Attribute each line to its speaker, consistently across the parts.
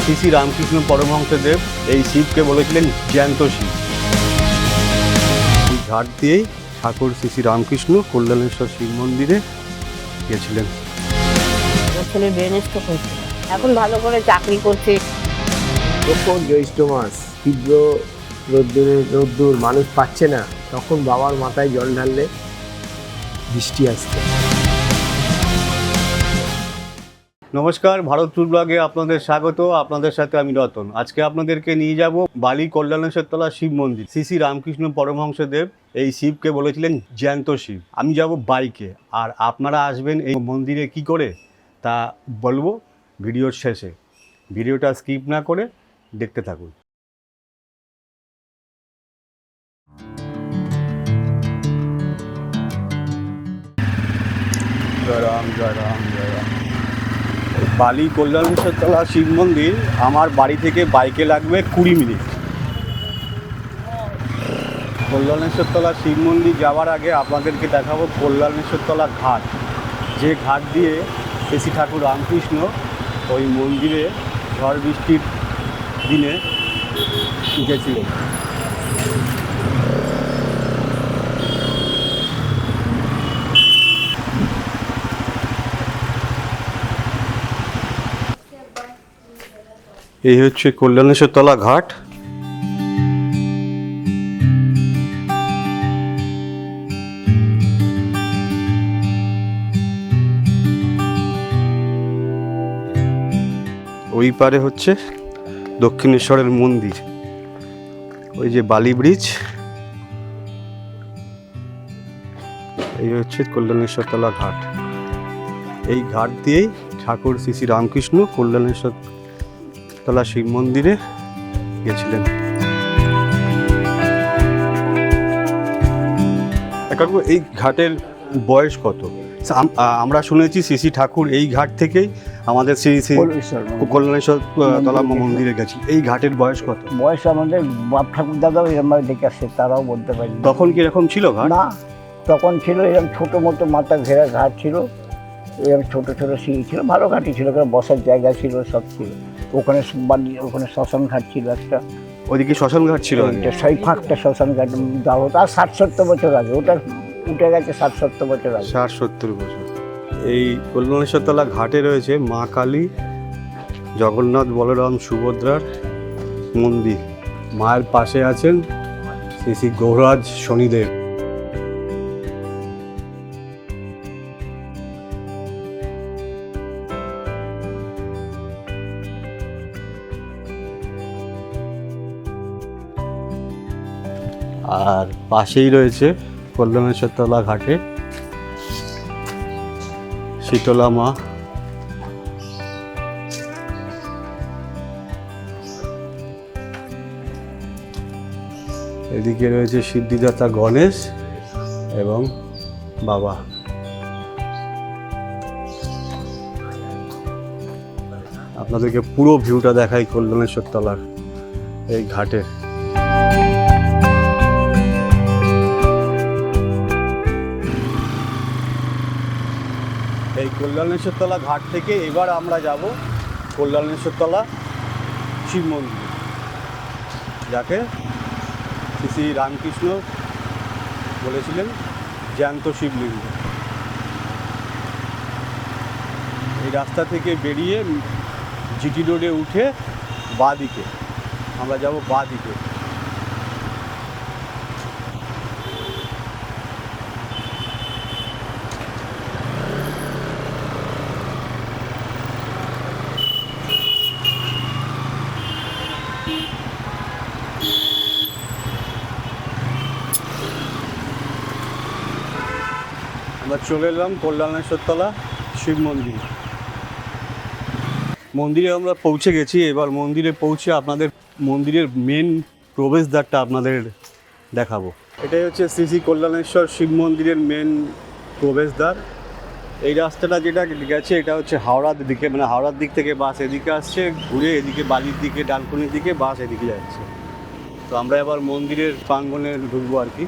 Speaker 1: শ্রী শ্রী রামকৃষ্ণ পরমহংসদেব এই শিবকে বলেছিলেন জ্যান্ত শিব। এই ঘাট দিয়েই ঠাকুর শ্রী শ্রী রামকৃষ্ণ কল্যাণেশ্বর শিব মন্দিরে গিয়েছিলেন।
Speaker 2: আমার ছেলে ব্রেন স্ট্রোক হয়েছিল, এখন ভালো করে চাকরি করছে।
Speaker 3: যখন জ্যৈষ্ঠ মাস তীব্র রোদ্দুর মানুষ পাচ্ছে না, তখন বাবার মাথায় জল ঢাললে বৃষ্টি আসছে।
Speaker 1: নমস্কার, ভারত ট্যুর ব্লগে আপনাদের স্বাগত। আপনাদের সাথে আমি রতন। আজকে আপনাদেরকে নিয়ে যাব বালি কল্যাণেশ্বর তলা শিব মন্দির। শ্রী শ্রী রামকৃষ্ণ পরমহংসদেব এই শিবকে বলেছিলেন জ্যান্ত শিব। আমি যাব বাইকে, আর আপনারা আসবেন এই মন্দিরে কি করে তা বলবো ভিডিওর শেষে। ভিডিওটা স্কিপ না করে দেখতে থাকুন। জয় রাম, জয় রাম, জয় রাম। বালি কল্যাণেশ্বর তলা শিব মন্দির আমার বাড়ি থেকে বাইকে লাগবে 20 মিনিট। কল্যাণেশ্বর তলা শিব মন্দির যাওয়ার আগে আপনাদেরকে দেখাবো কল্যাণেশ্বর তলা ঘাট, যে ঘাট দিয়ে শ্রী ঠাকুর রামকৃষ্ণ ওই মন্দিরে ঝড় বৃষ্টির দিনে গেছিলেন। এই হচ্ছে কল্যাণেশ্বর তলা ঘাট। ওই পারে হচ্ছে দক্ষিণেশ্বরের মন্দির, ওই যে বালি ব্রিজ। এই হচ্ছে কল্যাণেশ্বর তলা ঘাট। এই ঘাট দিয়েই ঠাকুর শ্রী শ্রী রামকৃষ্ণ কল্যাণেশ্বর তলা শিব মন্দিরে গেছিলেন। এই ঘাটের বয়স কত? আমরা শুনেছি শ্রী শ্রী ঠাকুর এই ঘাট থেকেই আমাদের শ্রী শ্রী কল্যাণেশ্বর তলা মন্দিরে গেছিল। এই ঘাটের বয়স কত?
Speaker 4: বয়স আমাদের বাপ ঠাকুর দাদাও এরমভাবে দেখে আসছে, তারাও বলতে পারি।
Speaker 1: তখন কি এরকম ছিল ঘাট?
Speaker 4: না, তখন ছিল এরকম ছোটো মোটো মাথা ঘেরা ঘাট ছিল, এরকম ছোটো ছোটো সিঁড়ি ছিল, ভালো ঘাটই ছিল, বসার জায়গা ছিল, সব ছিল। ওখানে ওখানে শ্মশান ঘাট ছিল একটা,
Speaker 1: ওইদিকে শ্মশান ঘাট ছিল।
Speaker 4: সেই ফাঁকটা শ্মশান ঘাট যাবো, তার 60-70 বছর আগে, ওটা উঠে গেছে 60-70 বছর আগে।
Speaker 1: 60-70 বছর। এই কল্যাণেশ্বর তলা ঘাটে রয়েছে মা কালী, জগন্নাথ, বলরাম, সুভদ্রার মন্দির। মায়ের পাশে আছেন শ্রী শ্রী গৌরাজ শনিদেব। আর পাশেই রয়েছে কল্যাণেশ্বর তলা ঘাটে শীতলা মা। এদিকে রয়েছে সিদ্ধিদাতা গণেশ এবং বাবা। আপনাদেরকে পুরো ভিউটা দেখাই কল্যাণেশ্বর তলার এই ঘাটের। এই কল্যাণেশ্বর তলা ঘাট থেকে এবার আমরা যাব কল্যাণেশ্বর তলা শিব মন্দির, যাকে শ্রী শ্রী রামকৃষ্ণ বলেছিলেন জ্যান্ত শিবলিঙ্গ। এই রাস্তা থেকে বেরিয়ে জিটি রোডে উঠে বাঁ দিকে আমরা যাব, বাঁ দিকে। আমরা চলে এলাম কল্যাণেশ্বর তলা শিব মন্দির। মন্দিরে আমরা পৌঁছে গেছি। এবার মন্দিরে পৌঁছে আপনাদের মন্দিরের মেন প্রবেশদ্বারটা আপনাদের দেখাবো। এটাই হচ্ছে শ্রী শ্রী কল্যাণেশ্বর শিব মন্দিরের মেন প্রবেশদ্বার। এই রাস্তাটা যেটা গেছে এটা হচ্ছে হাওড়ার দিকে, মানে হাওড়ার দিক থেকে বাস এদিকে আসছে, ঘুরে এদিকে বালির দিকে ডানকুনির দিকে বাস এদিকে যাচ্ছে। তো আমরা এবার মন্দিরের প্রাঙ্গণে ঢুকবো আর কি।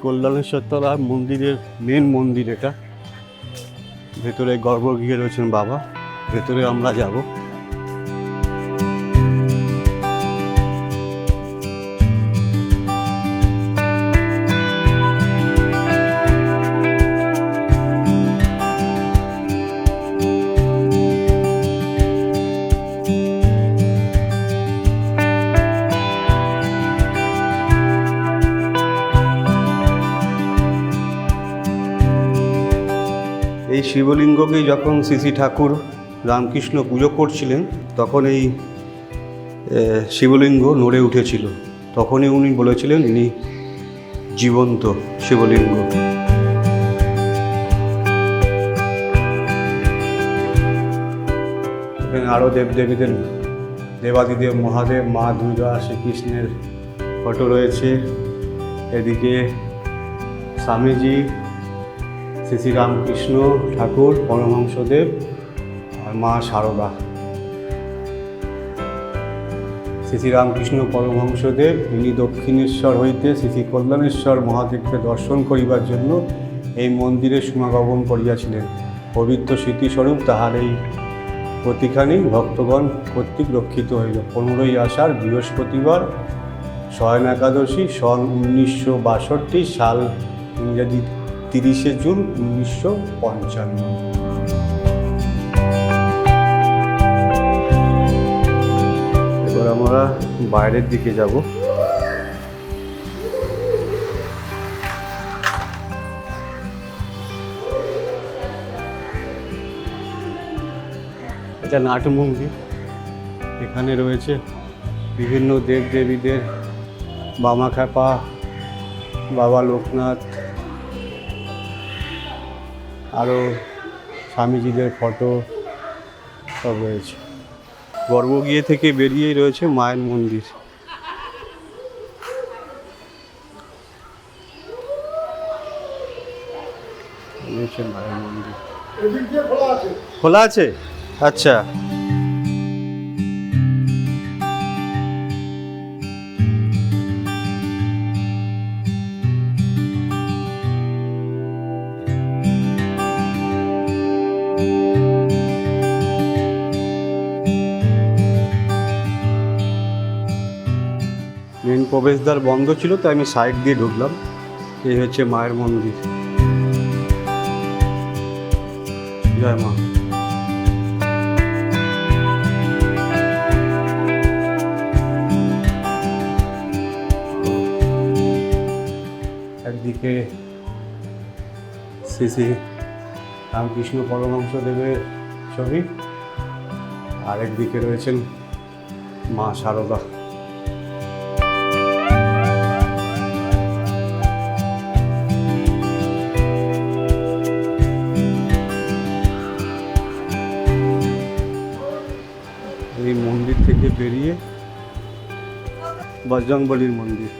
Speaker 1: কল্যাণেশ্বর তলা মন্দিরের মেন মন্দির এটা। ভেতরে গর্ভগৃহে রয়েছেন বাবা, ভেতরে আমরা যাব। এই শিবলিঙ্গকে যখন শ্রী ঠাকুর রামকৃষ্ণ পুজো করছিলেন তখন এই শিবলিঙ্গ নড়ে উঠেছিল। তখনই উনি বলেছিলেন ইনি জীবন্ত শিবলিঙ্গ। এখানে আরও দেবদেবীদের, দেবাদিদেব মহাদেব, মা দুর্গা, শ্রীকৃষ্ণের ফটো রয়েছে। এদিকে স্বামীজি, শ্রী রামকৃষ্ণ ঠাকুর, পরমহংসদেব আর মা শারদা। শ্রী রামকৃষ্ণ পরমহংসদেব ইনি দক্ষিণেশ্বর হইতে শ্রী কল্যাণেশ্বর মহাদেবকে দর্শন করিবার জন্য এই মন্দিরে সমাগমন করিয়াছিলেন। পবিত্র স্মৃতিস্বরূপ তাহার এই প্রতিখানি ভক্তগণ কর্তৃক রক্ষিত হইল। 15ই আষাঢ় বৃহস্পতিবার, শয়ন একাদশী, সন 1962 সাল, ইংরেজি 30শে জুন 1955। এবার আমরা বাইরের দিকে যাব। এটা নাট মন্দির। এখানে রয়েছে বিভিন্ন দেবদেবীদের, বামাখ্যাপা, বাবা লোকনাথ, আরও স্বামীজিদের ফটো সব রয়েছে। গর্ভগৃহ থেকে বেরিয়েই রয়েছে মায়ের মন্দির। মায়ের মন্দির খোলা আছে। আচ্ছা, মেন প্রবেশদ্বার বন্ধ ছিল, তাই আমি সাইড দিয়ে ঢুকলাম। এই হচ্ছে মায়ের মন্দির। জয় মা। একদিকে শ্রী শ্রী রামকৃষ্ণ পরমহংসদেবের ছবি, আর একদিকে রয়েছেন মা শারদা। এই মন্দির থেকে বেরিয়ে বজরংবলীর মন্দির।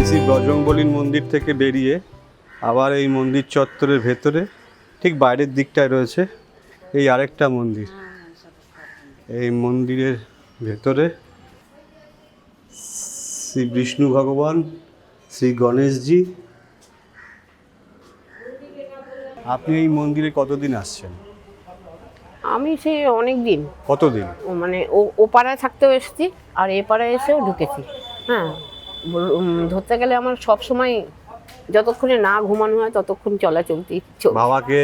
Speaker 1: শ্রী বজরংবলীর মন্দির থেকে বেরিয়ে আবার এই মন্দির চত্বরের ভেতরে ঠিক বাইরের দিকটায় রয়েছে এই আরেকটা মন্দির। এই মন্দিরের ভেতরে শ্রী বিষ্ণু ভগবান, শ্রী গণেশজি। আপনি এই মন্দিরে কতদিন আসছেন?
Speaker 2: আমি সেই অনেক দিন,
Speaker 1: কতদিন?
Speaker 2: মানে ও পাড়ায় থাকতেও এসেছি আর এ পাড়ায় এসেও ঢুকেছি। হ্যাঁ, ধরতে গেলে আমার সব সময় যতক্ষণে না ঘুমানো হয় ততক্ষণ চলাচলতি।
Speaker 1: বাবাকে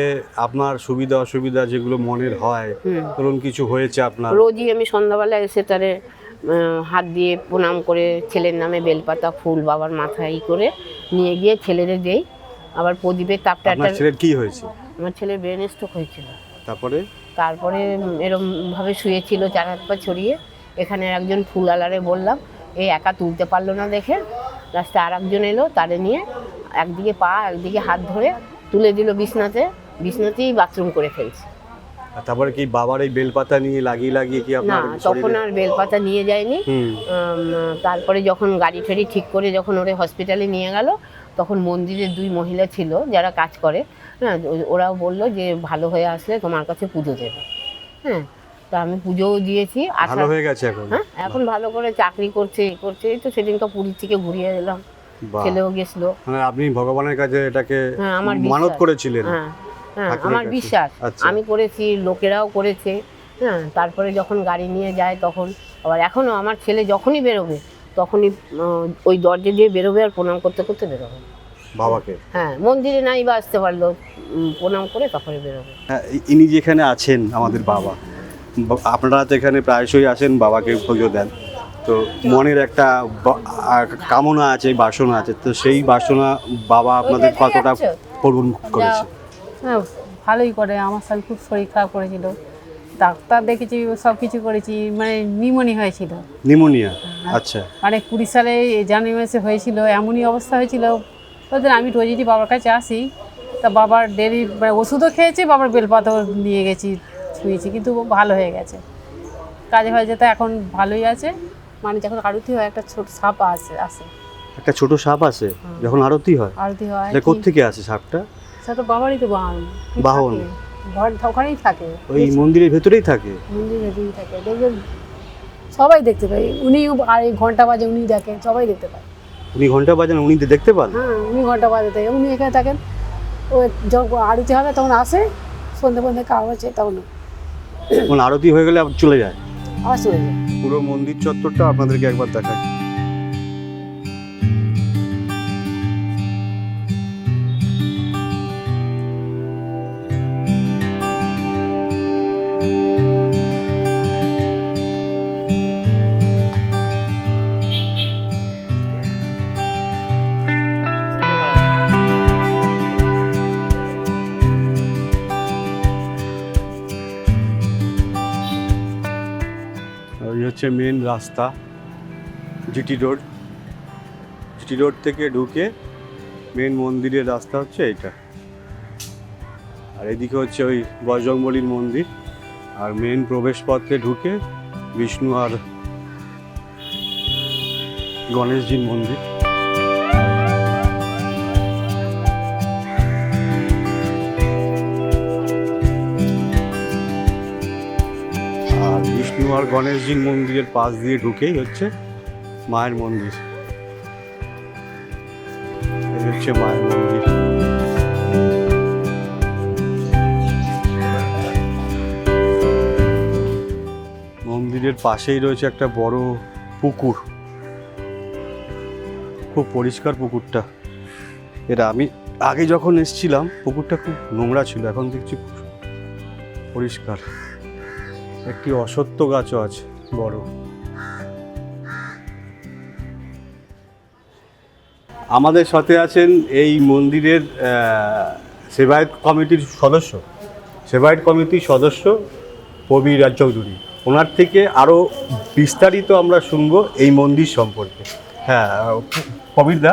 Speaker 1: আপনার সুবিধা অসুবিধা যেগুলো মনের হয়, ধরুন কিছু হয়েছে আপনার,
Speaker 2: রোজই আমি সন্ধ্যাবেলা এসে তারে হাত দিয়ে প্রণাম করে ছেলের নামে বেলপাতা ফুল বাবার মাথায় করে নিয়ে গিয়ে ছেলেদের দেই। আবার প্রদীপের তাপটা।
Speaker 1: আপনার ছেলের কি হয়েছে?
Speaker 2: আমার ছেলের ব্রেন স্ট্রোক হয়েছিল।
Speaker 1: তারপরে
Speaker 2: এরমভাবে শুয়েছিল 4 হাত পা ছড়িয়ে। এখানে একজন ফুলওয়ালারে বললাম, এই একা তুলতে পারলো না দেখে লাস্টে আর একজন এলো, তারে নিয়ে একদিকে পা একদিকে হাত ধরে তুলে দিল বিছনাতেই বাথরুম করে ফেলছে।
Speaker 1: আর তারপরে কি বাবার এই বেলপাতা নিয়ে লাগিয়ে লাগিয়ে কি
Speaker 2: না
Speaker 1: আপনার
Speaker 2: তখন আর বেলপাতা নিয়ে যায়নি।
Speaker 1: হুম।
Speaker 2: তারপরে যখন গাড়ি ঠাড়ি ঠিক করে যখন ওরে হসপিটালে নিয়ে গেল, তখন মন্দিরের 2 মহিলা ছিল যারা কাজ করে, হ্যাঁ, ওরাও বললো যে ভালো হয়ে আসলে তোমার কাছে পুজো দেবে। হ্যাঁ, তো আমি পুজোও দিয়েছি।
Speaker 1: ভালো হয়ে গেছে এখন?
Speaker 2: হ্যাঁ, এখন ভালো করে চাকরি করছে, এই তো সেদিনকে পুরী থেকে ঘুরিয়ে এলাম,
Speaker 1: বাহ।
Speaker 2: ছেলেও গেছিল।
Speaker 1: মানে আপনি ভগবানের কাছে এটাকে
Speaker 2: হ্যাঁ, আমার
Speaker 1: মানত
Speaker 2: বিশ্বাস।
Speaker 1: করেছিলেন?
Speaker 2: হ্যাঁ হ্যাঁ,
Speaker 1: ঠাকুরের
Speaker 2: আমার
Speaker 1: কাছে।
Speaker 2: বিশ্বাস।
Speaker 1: আচ্ছা।
Speaker 2: আমি করেছি, লোকেরাও করেছে। হ্যাঁ, তারপরে যখন গাড়ি নিয়ে যায় তখন আবার এখনও আমার ছেলে যখনই বেরোবে তখনই ওই দরজা দিয়ে বেরোবে আর প্রণাম করতে করতে বেরোবে
Speaker 1: বাবাকে?
Speaker 2: হ্যাঁ, মন্দিরে নাই বা আসতে পারলো, প্রণাম করে তারপরে বেরোবে।
Speaker 1: হ্যাঁ, ইনি যেখানে আছেন আমাদের বাবা, আপনারা তো এখানে প্রায়শই আসেন, বাবাকে পুজো দেন, তো মনের একটা কামনা আছে, বাসনা আছে, তো সেই বাসনা বাবা আপনাদের কতটা পূরণ করেছে?
Speaker 5: হ্যাঁ, ভালোই করে। আমার স্বামী খুব শরীর খারাপ করেছিল, ডাক্তার দেখেছি, সব কিছু করেছি, মানে নিউমোনিয়া হয়েছিল।
Speaker 1: নিউমোনিয়া? আচ্ছা।
Speaker 5: মানে 20 সালে জানুয়ারি মাসে হয়েছিল, এমনই অবস্থা হয়েছিল। ওদের আমি রোজই বাবার কাছে আসি, তা বাবার ডেলি মানে ওষুধও খেয়েছি, বাবার বেলপাতাও নিয়ে গেছি, ছুঁয়েছি, কিন্তু ভালো হয়ে গেছে, কাজে হয়ে যেতে এখন ভালোই আছে। মানে যখন আরতি হয় একটা ছোট সাপ আসে।
Speaker 1: একটা ছোট সাপ আছে যখন আরতি হয়?
Speaker 5: আরতি হয়।
Speaker 1: এটা কোত্থেকে আসে সাপটা?
Speaker 5: সেটা বাবারই তো বাহন।
Speaker 1: বাহন?
Speaker 5: ঘর ওখানেই থাকে,
Speaker 1: ওই মন্দিরের ভেতরেই থাকে?
Speaker 5: মন্দিরের ভেতরেই থাকে, দেখবেন সবাই দেখতে পায়। উনি আর এই ঘন্টা বাজে, উনি দেখেন, সবাই দেখতে পায়।
Speaker 1: উনি ঘন্টা বাজান, উনি দেখতে পান?
Speaker 5: হ্যাঁ, উনি ঘন্টা বাজে থাকে, উনি এখানে থাকেন। ও যখন আরতি হবে তখন আসে, সন্ধ্যে সন্ধ্যে কাজ হচ্ছে তখন
Speaker 1: আরতি হয়ে গেলে আবার চলে যায়?
Speaker 5: আবার চলে যায়।
Speaker 1: পুরো মন্দির চত্বরটা আপনাদেরকে একবার দেখাই। ওই হচ্ছে মেন রাস্তা, জিটি রোড। জিটি রোড থেকে ঢুকে মেন মন্দিরের রাস্তা হচ্ছে এইটা, আর এদিকে হচ্ছে ওই বজরংবলীর মন্দির, আর মেন প্রবেশ পথে ঢুকে বিষ্ণু আর গণেশজির মন্দির। আর বিষ্ণু আর গণেশজির মন্দিরের পাশ দিয়ে ঢুকেই হচ্ছে মায়ের মন্দির। এই হচ্ছে মায়ের মন্দির। মন্দিরের পাশেই রয়েছে একটা বড় পুকুর, খুব পরিষ্কার পুকুরটা। এটা আমি আগে যখন এসেছিলাম পুকুরটা খুব নোংরা ছিল, এখন দেখছি খুব পরিষ্কার। একটি অশ্বত্থ গাছও আছে বড়। আমাদের সাথে আছেন এই মন্দিরের সেবায়েত কমিটির সদস্য প্রবীর চৌধুরী। ওনার থেকে আরও বিস্তারিত আমরা শুনবো এই মন্দির সম্পর্কে। হ্যাঁ প্রবীরদা,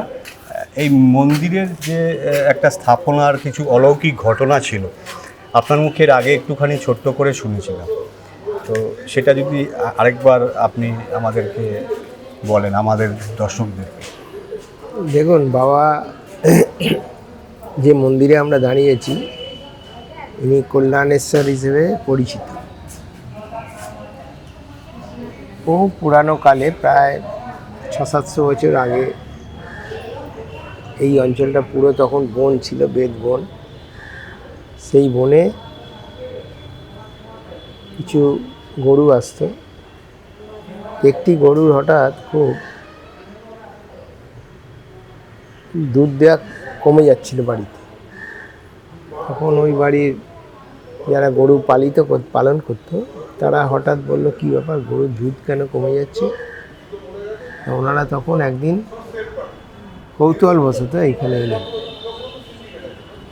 Speaker 1: এই মন্দিরের যে একটা স্থাপনার কিছু অলৌকিক ঘটনা ছিল, আপনার মুখের আগে একটুখানি ছোট্ট করে শুনেছিলাম, তো সেটা যদি আরেকবার আপনি আমাদেরকে বলেন, আমাদের দর্শকদেরকে।
Speaker 3: দেখুন বাবা, যে মন্দিরে আমরা দাঁড়িয়েছি ইনি কল্যাণেশ্বর হিসেবে পরিচিত। বহু পুরানো কালে, প্রায় 600-700 বছর আগে এই অঞ্চলটা পুরো তখন বন ছিল, বেদ বন। সেই বনে কিছু গরু আসতো। একটি গরুর হঠাৎ খুব দুধ দেওয়া কমে যাচ্ছিল বাড়িতে। তখন ওই বাড়ির যারা গরু পালন করতো তারা হঠাৎ বললো, কী ব্যাপার, গরুর দুধ কেন কমে যাচ্ছে? ওনারা তখন একদিন কৌতূহলবশত এইখানে এলেন,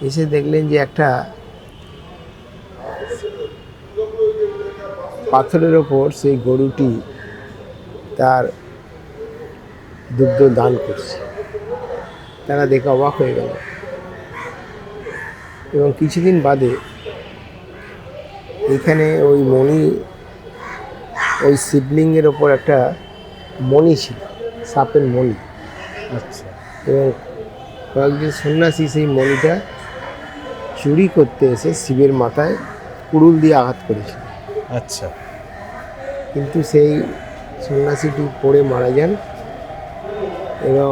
Speaker 3: এসে দেখলেন যে একটা পাথরের ওপর সেই গরুটি তার দুগ্ধ দান করছে। তারা দেখে অবাক হয়ে গেল, এবং কিছুদিন বাদে এখানে ওই মণি, ওই শিবলিঙ্গের ওপর একটা মণি ছিল, সাপের মণি।
Speaker 1: আচ্ছা
Speaker 3: এবং কয়েকজন সন্ন্যাসী সেই মণিটা চুরি করতে এসে শিবের মাথায় কুড়ুল দিয়ে আঘাত করেছিল,
Speaker 1: আচ্ছা
Speaker 3: কিন্তু সেই সন্ন্যাসীটি পড়ে মারা যান এবং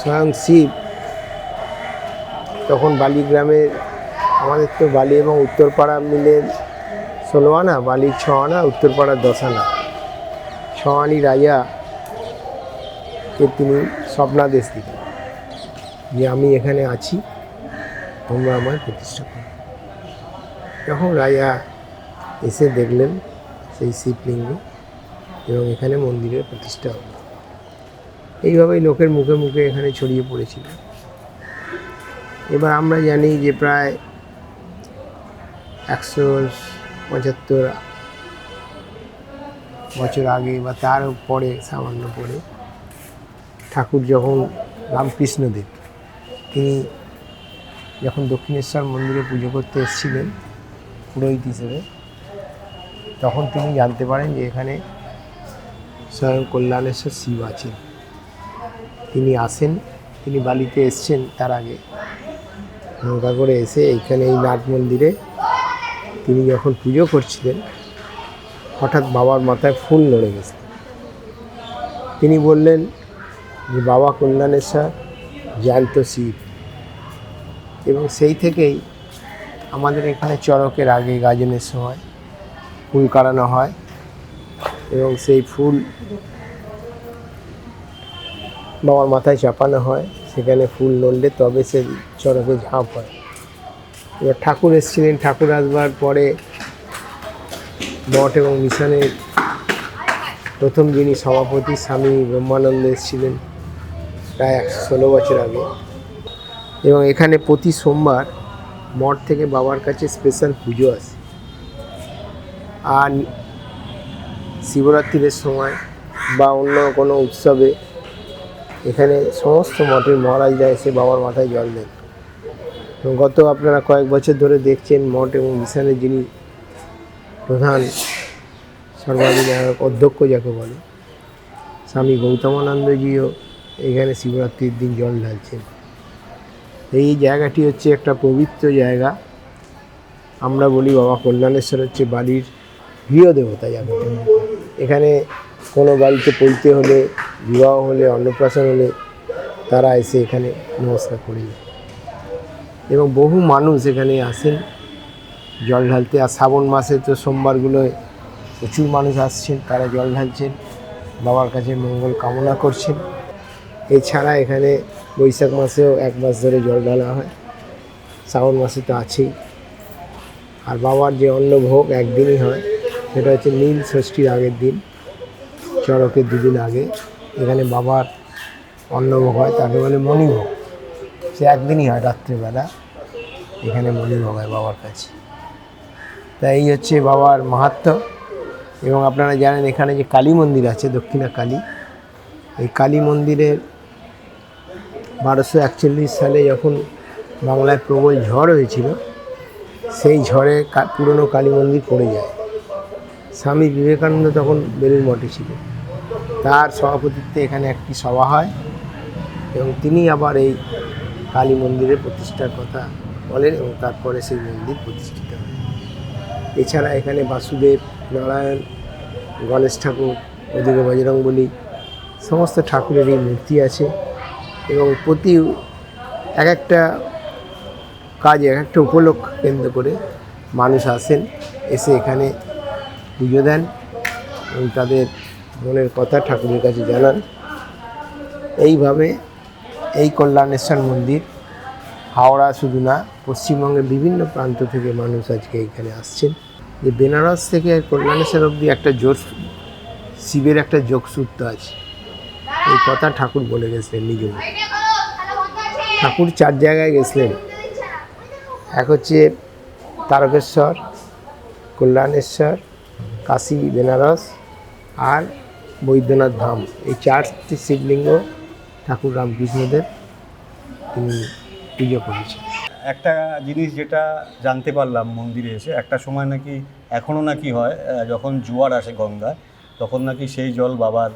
Speaker 3: স্বয়ং শিব তখন বালিগ্রামের, আমাদের তো বালি এবং উত্তরপাড়া মিলে 16 আনা, বালির 6 আনা, উত্তরপাড়ার 10 আনা, 6 আনি রাজাকে তিনি স্বপ্নাদেশ দিলেন যে আমি এখানে আছি, তোমরা আমায় প্রতিষ্ঠা করো। যখন রাজা এসে দেখলেন সেই শিবলিঙ্গ এবং এখানে মন্দিরের প্রতিষ্ঠা হলো। এইভাবেই লোকের মুখে মুখে এখানে ছড়িয়ে পড়েছিল। এবার আমরা জানি যে প্রায় 175 বছর আগে বা তার পরে, সামান্য পরে, ঠাকুর যখন রামকৃষ্ণদেব তিনি যখন দক্ষিণেশ্বর মন্দিরে পুজো করতে এসেছিলেন পুরোহিত হিসেবে, তখন তিনি জানতে পারেন যে এখানে স্বয়ং কল্যাণেশ্বর শিব আছেন। তিনি আসেন, তিনি বালিতে এসছেন তার আগে নৌকা করে এসে এইখানে এই নাট মন্দিরে তিনি যখন পুজো করছিলেন, হঠাৎ বাবার মাথায় ফুল নড়ে গেছে। তিনি বললেন যে বাবা কল্যাণেশ্বর জ্যান্ত শিব। এবং সেই থেকেই আমাদের এখানে চড়কের আগে গাজনের সময় ফুল কাটানো হয় এবং সেই ফুল বাবার মাথায় চাপানো হয়, সেখানে ফুল নড়লে তবে সে চড়কে ঝাঁপ হয়। এবার ঠাকুর এসেছিলেন, ঠাকুর আসবার পরে মঠ এবং মিশনের প্রথম যিনি সভাপতি স্বামী ব্রহ্মানন্দ এসেছিলেন প্রায় 116 বছর আগে। এবং এখানে প্রতি সোমবার মঠ থেকে বাবার কাছে স্পেশাল পুজো আসে। আর শিবরাত্রির সময় বা অন্য কোনো উৎসবে এখানে সমস্ত মঠের মহারাজরা এসে বাবার মাথায় জল দেন। এবং গত আপনারা কয়েক বছর ধরে দেখছেন মঠ এবং মিশনের যিনি প্রধান সর্বাধিনায়ক অধ্যক্ষ যাকে বলে স্বামী গৌতমানন্দজিও এখানে শিবরাত্রির দিন জল ঢালছেন। এই জায়গাটি হচ্ছে একটা পবিত্র জায়গা। আমরা বলি বাবা কল্যাণেশ্বর হচ্ছে বাড়ির গৃহদেবতা যাকে। এখানে কোনো বাড়িতে পৈতে হলে, বিবাহ হলে, অন্নপ্রাশন হলে তারা এসে এখানে নমস্কার করে যায়। এবং বহু মানুষ এখানে আসেন জল ঢালতে। আর শ্রাবণ মাসে তো সোমবারগুলোয় প্রচুর মানুষ আসছেন, তারা জল ঢালছেন, বাবার কাছে মঙ্গল কামনা করছেন। এছাড়া এখানে বৈশাখ মাসেও 1 মাস ধরে জল ঢালা হয়, শ্রাবণ মাসে তো আছেই। আর বাবার যে অন্নভোগ একদিনই হয়, সেটা হচ্ছে নীল ষষ্ঠীর আগের দিন, চড়কের 2 দিন আগে এখানে বাবার অন্নভোগ হয়, তাকে বলে মণিভোগ। সে একদিনই হয়, রাত্রেবেলা এখানে মণিভোগ হয় বাবার কাছে। তাই এই হচ্ছে বাবার মাহাত্ম্য। এবং আপনারা জানেন এখানে যে কালী মন্দির আছে, দক্ষিণা কালী, এই কালী মন্দিরের 1241 সালে যখন বাংলায় প্রবল ঝড় হয়েছিল, সেই ঝড়ে পুরনো কালী মন্দির পড়ে যায়। স্বামী বিবেকানন্দ তখন বেলুড় মঠে ছিল, তার সভাপতিত্বে এখানে একটি সভা হয় এবং তিনি আবার এই কালী মন্দিরের প্রতিষ্ঠার কথা বলেন এবং তারপরে সেই মন্দির প্রতিষ্ঠিত হয়। এছাড়া এখানে বাসুদেব, নারায়ণ, গণেশ ঠাকুর, ওদিকে বজরংবলী, সমস্ত ঠাকুরেরই মূর্তি আছে। এবং প্রতি একটা কাজে, একটা উপলক্ষ কেন্দ্র করে মানুষ আসেন, এসে এখানে পুজো দেন এবং তাদের মনের কথা ঠাকুরের কাছে জানান। এইভাবে এই কল্যাণেশ্বর মন্দির হাওড়া শুধু না, পশ্চিমবঙ্গের বিভিন্ন প্রান্ত থেকে মানুষ আজকে এখানে আসছেন। যে বেনারস থেকে কল্যাণেশ্বর অবধি একটা শিবের একটা যোগসূত্র আছে, এই কথা ঠাকুর বলে গেছিলেন নিজ মুখে। ঠাকুর 4 জায়গায় গেছিলেন, এক হচ্ছে তারকেশ্বর, কল্যাণেশ্বর, কাশী বেনারস আর বৈদ্যনাথ ধাম। এই 4টি শিবলিঙ্গ ঠাকুর রামকৃষ্ণদেব তিনি পুজো করেছেন।
Speaker 1: একটা জিনিস যেটা জানতে পারলাম মন্দিরে এসে, একটা সময় নাকি এখনও নাকি হয় যখন জোয়ার আসে গঙ্গায়, তখন নাকি সেই জল বাবার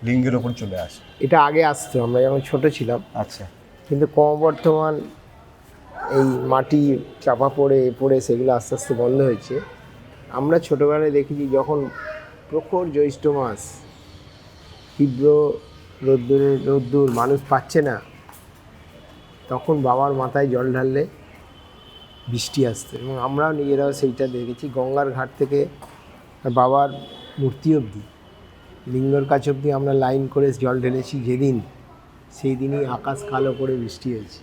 Speaker 1: লিঙ্গের ওপর চলে আসে।
Speaker 3: এটা আগে আসতো, আমরা যখন ছোট ছিলাম,
Speaker 1: আচ্ছা।
Speaker 3: কিন্তু ক্রমবর্ধমান এই মাটি চাপা পড়ে পড়ে সেগুলো আস্তে আস্তে বন্ধ হয়েছে। আমরা ছোটোবেলায় দেখেছি যখন প্রখর জ্যৈষ্ঠ মাস, তীব্র রোদ্দুর মানুষ পাচ্ছে না, তখন বাবার মাথায় জল ঢাললে বৃষ্টি আসতো, এবং আমরাও নিজেরাও সেইটা দেখেছি। গঙ্গার ঘাট থেকে বাবার মূর্তি অবধি, লিঙ্গর কাছ অবধি আমরা লাইন করে জল ঢেলেছি। যেদিন সেই দিনই আকাশ কালো করে বৃষ্টি হয়েছে।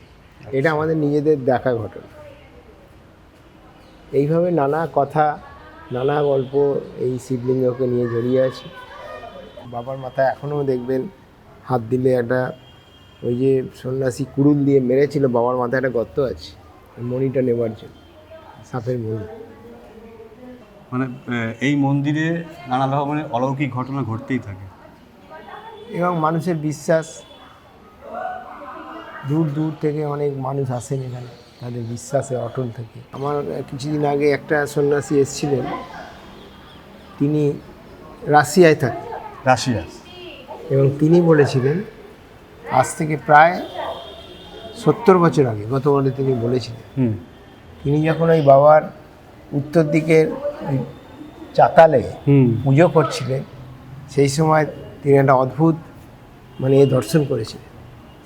Speaker 3: এটা আমাদের নিজেদের দেখা ঘটনা। এইভাবে নানা কথা, নানা গল্প এই শিবলিঙ্গকে নিয়ে জড়িয়ে আছে। বাবার মাথায় এখনও দেখবেন হাত দিলে একটা, ওই যে সন্ন্যাসী কুড়ুল দিয়ে মেরেছিল, বাবার মাথায় একটা গর্ত আছে মণিটা নেবার জন্য, সাপের মণি।
Speaker 1: মানে এই মন্দিরে নানা ধরনের অলৌকিক ঘটনা ঘটতেই থাকে,
Speaker 3: এবং মানুষের বিশ্বাস, দূর দূর থেকে অনেক মানুষ আসেন এখানে, তাদের বিশ্বাসে অটল থাকে। আমার কিছুদিন আগে একটা সন্ন্যাসী এসেছিলেন, তিনি রাশিয়ায় থাকেন,
Speaker 1: রাশিয়া।
Speaker 3: এবং তিনি বলেছিলেন আজ থেকে প্রায় 70 বছর আগে, গত বলে তিনি বলেছিলেন, তিনি যখন ওই বাবার উত্তর দিকের ওই চাতালে পুজো করছিলেন, সেই সময় তিনি একটা অদ্ভুত এ দর্শন করেছিলেন।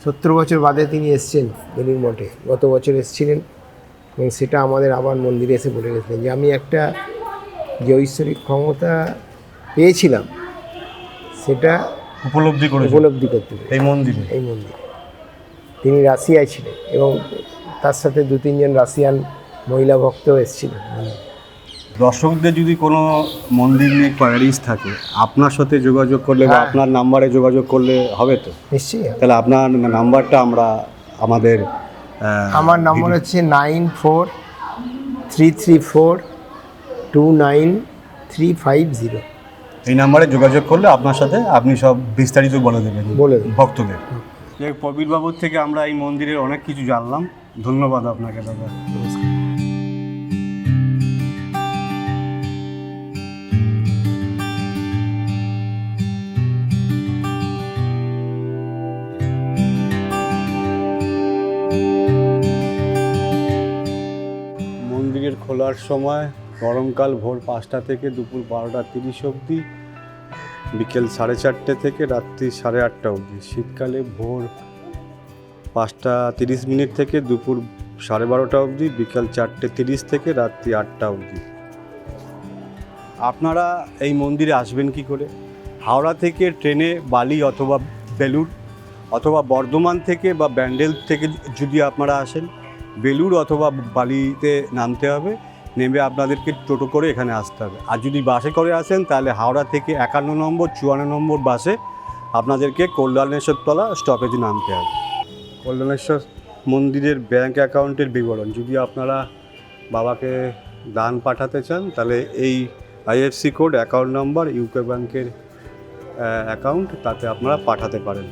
Speaker 3: 70 বছর বাদে তিনি এসছেন বেলুড় মঠে, গত বছর এসেছিলেন, এবং সেটা আমাদের আবার মন্দিরে এসে বলে গেছিলেন যে আমি একটা যে ঐশ্বরিক ক্ষমতা পেয়েছিলাম সেটা
Speaker 1: উপলব্ধি
Speaker 3: করতে
Speaker 1: এই মন্দিরে।
Speaker 3: তিনি রাশিয়ায় ছিলেন, এবং তার সাথে 2-3 জন রাশিয়ান মহিলা ভক্তও এসেছিলেন।
Speaker 1: দর্শকদের যদি কোনো মন্দির নিয়ে কোয়ারিজ থাকে, আপনার সাথে যোগাযোগ করলে বা আপনার নাম্বারে যোগাযোগ করলে হবে তো?
Speaker 3: নিশ্চয়ই।
Speaker 1: তাহলে আপনার নাম্বারটা আমরা
Speaker 3: আমার নম্বর হচ্ছে 9433429350।
Speaker 1: এই নাম্বারে যোগাযোগ করলে আপনার সাথে আপনি সব বিস্তারিত বলে দেবেন ভক্তদের। প্রবীর বাবুর থেকে আমরা এই মন্দিরের অনেক কিছু জানলাম। ধন্যবাদ আপনাকে দাদা।
Speaker 3: নমস্কার।
Speaker 1: মন্দিরের খোলার সময় গরমকাল ভোর 5টা থেকে দুপুর 12:30 অবধি, বিকেল 4:30 থেকে রাত্রি 8:30 অবধি। শীতকালে ভোর 5:30 থেকে দুপুর 12:30 অবধি, বিকেল 4:30 থেকে রাত্রি 8টা অবধি। আপনারা এই মন্দিরে আসবেন কি করে? হাওড়া থেকে ট্রেনে বালি অথবা বেলুড়, অথবা বর্ধমান থেকে বা ব্যান্ডেল থেকে যদি আপনারা আসেন, বেলুড় অথবা বালিতে নামতে হবে, নেমে আপনাদেরকে টোটো করে এখানে আসতে হবে। আর যদি বাসে করে আসেন তাহলে হাওড়া থেকে 51 নম্বর 54 নম্বর বাসে আপনাদেরকে কল্যাণেশ্বর তলা স্টপেজে নামতে হবে। কল্যাণেশ্বর মন্দিরের ব্যাঙ্ক অ্যাকাউন্টের বিবরণ, যদি আপনারা বাবাকে দান পাঠাতে চান তাহলে এই IFSC code, account number, UCO ব্যাংকের অ্যাকাউন্ট, তাতে আপনারা পাঠাতে পারেন।